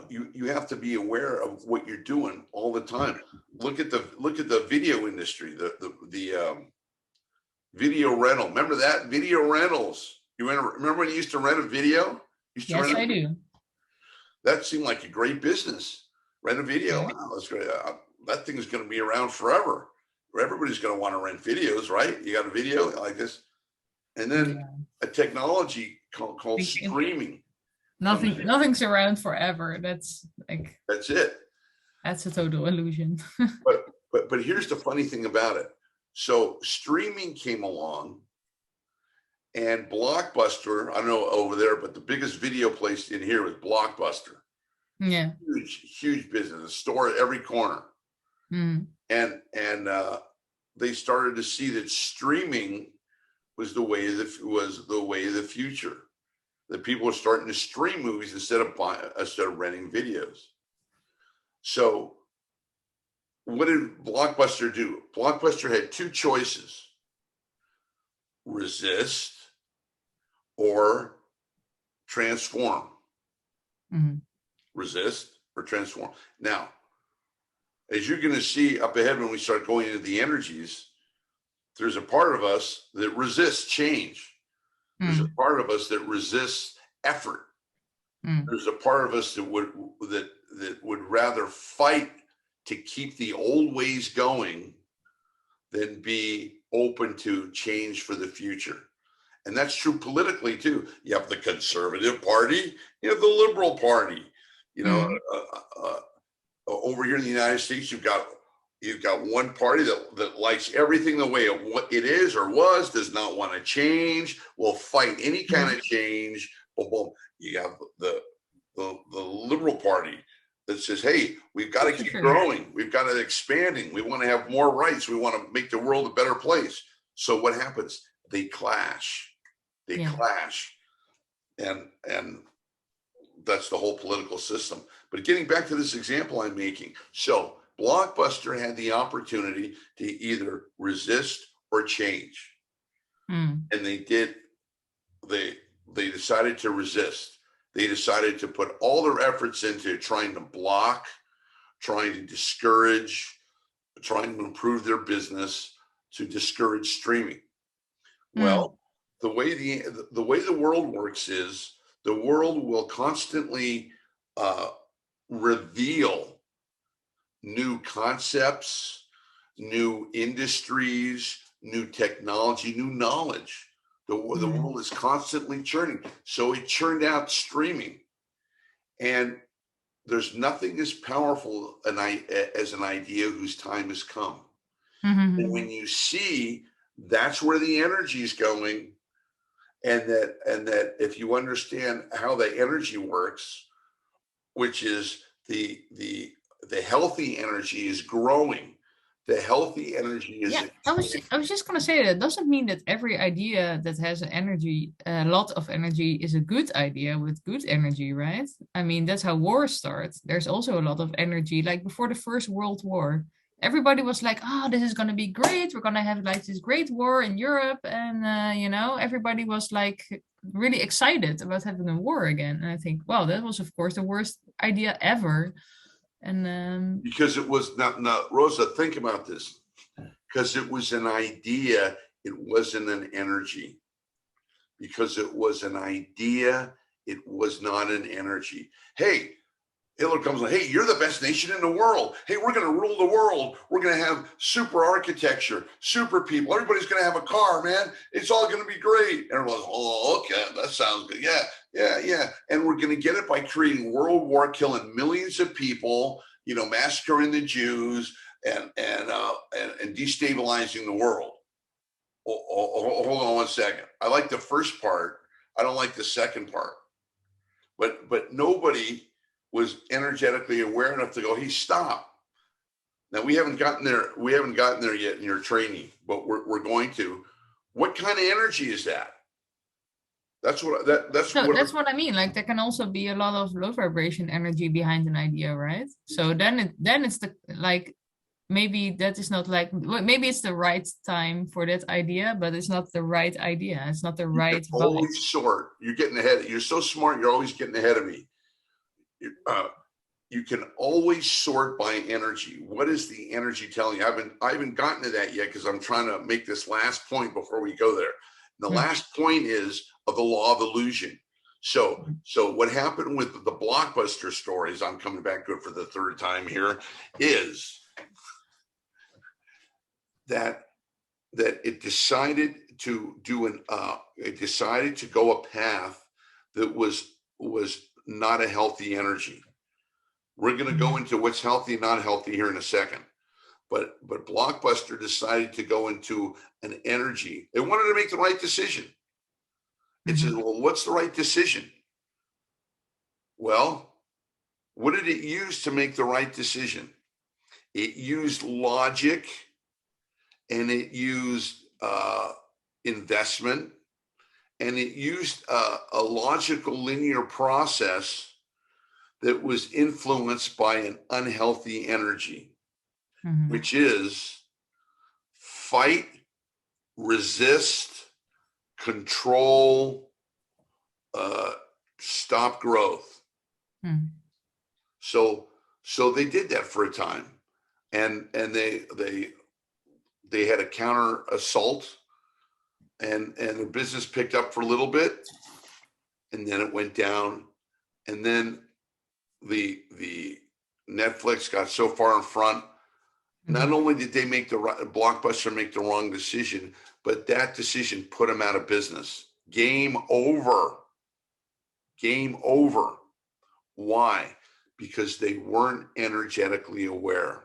you have to be aware of what you're doing all the time. Look at the video industry, the video rental. Remember that video rentals? You remember when you used to rent a video? Yes, I do. That seemed like a great business. Rent a video. Yeah. Wow, that's great. That thing is going to be around forever. Everybody's going to want to rent videos, right? You got a video like this, and then a technology called streaming. Nothing's around forever. That's it. That's a total illusion. but here's the funny thing about it. So streaming came along, and Blockbuster, I don't know over there, but the biggest video place in here was Blockbuster. Yeah. Huge business, a store at every corner. Mm. And they started to see that streaming was the way of the future. That people were starting to stream movies instead of renting videos. So what did Blockbuster do? Blockbuster had two choices: resist or transform. Mm-hmm. Resist or transform. Now, as you're going to see up ahead when we start going into the energies, there's a part of us that resists change. There's a part of us that resists effort. There's a part of us that would rather fight to keep the old ways going than be open to change for the future. And that's true politically too. You have the conservative party, you have the liberal party. Over here in the United States, you've got one party that likes everything the way it is or was, does not want to change, will fight any kind of change. Boom, boom. You have the liberal party that says, hey, we've got to keep growing. We've got to expanding. We want to have more rights. We want to make the world a better place. So what happens? They clash. Clash. And that's the whole political system. But getting back to this example I'm making. So Blockbuster had the opportunity to either resist or change. And they did. They decided to resist. They decided to put all their efforts into trying to block, trying to discourage, trying to improve their business, to discourage streaming. Well, the way the world works is the world will constantly reveal new concepts, new industries, new technology, new knowledge. The world is constantly churning. So it churned out streaming. And there's nothing as powerful as an idea whose time has come. And when you see that's where the energy is going, and that if you understand how the energy works, which is the healthy energy is growing. The healthy energy is. Yeah, I was just gonna say that doesn't mean that every idea that has an energy, a lot of energy, is a good idea with good energy, right? I mean, that's how wars start. There's also a lot of energy. Like before the First World War, everybody was like, "Oh, this is gonna be great. We're gonna have like this great war in Europe," and everybody was like really excited about having a war again. And I think, well, that was of course the worst idea ever. And because it was not Rosa, think about this. Because it was an idea, it wasn't an energy. Because it was an idea, it was not an energy. Hey, Hitler comes like, hey, you're the best nation in the world. Hey, we're going to rule the world. We're going to have super architecture, super people. Everybody's going to have a car, man. It's all going to be great. And everyone's, oh, okay, that sounds good. Yeah. And we're going to get it by creating world war, killing millions of people, massacring the Jews and destabilizing the world. Hold on one second. I like the first part. I don't like the second part. But nobody was energetically aware enough to go, hey, stop. Now we haven't gotten there. We haven't gotten there yet in your training, but we're going to. What kind of energy is that? That's what I mean. Like there can also be a lot of low vibration energy behind an idea, right? So then it's maybe that is not maybe it's the right time for that idea, but it's not the right idea. It's not the right. Always sort. You're getting ahead. You're so smart. You're always getting ahead of me. you can always sort by energy. What is the energy telling you? I haven't gotten to that yet because I'm trying to make this last point before we go there. And the last point is of the law of illusion. So what happened with the Blockbuster stories, I'm coming back to it for the third time here, is that it decided to go a path that was not a healthy energy. We're going to go into what's healthy and not healthy here in a second. But Blockbuster decided to go into an energy. They wanted to make the right decision. It says, well, what's the right decision? Well, what did it use to make the right decision? It used logic, and it used investment, and it used a logical linear process that was influenced by an unhealthy energy, which is fight, resist, control, stop growth. So they did that for a time, and they had a counter assault, and the business picked up for a little bit, and then it went down, and then the Netflix got so far in front. Not only did they Blockbuster make the wrong decision, but that decision put them out of business. Game over. Why? Because they weren't energetically aware.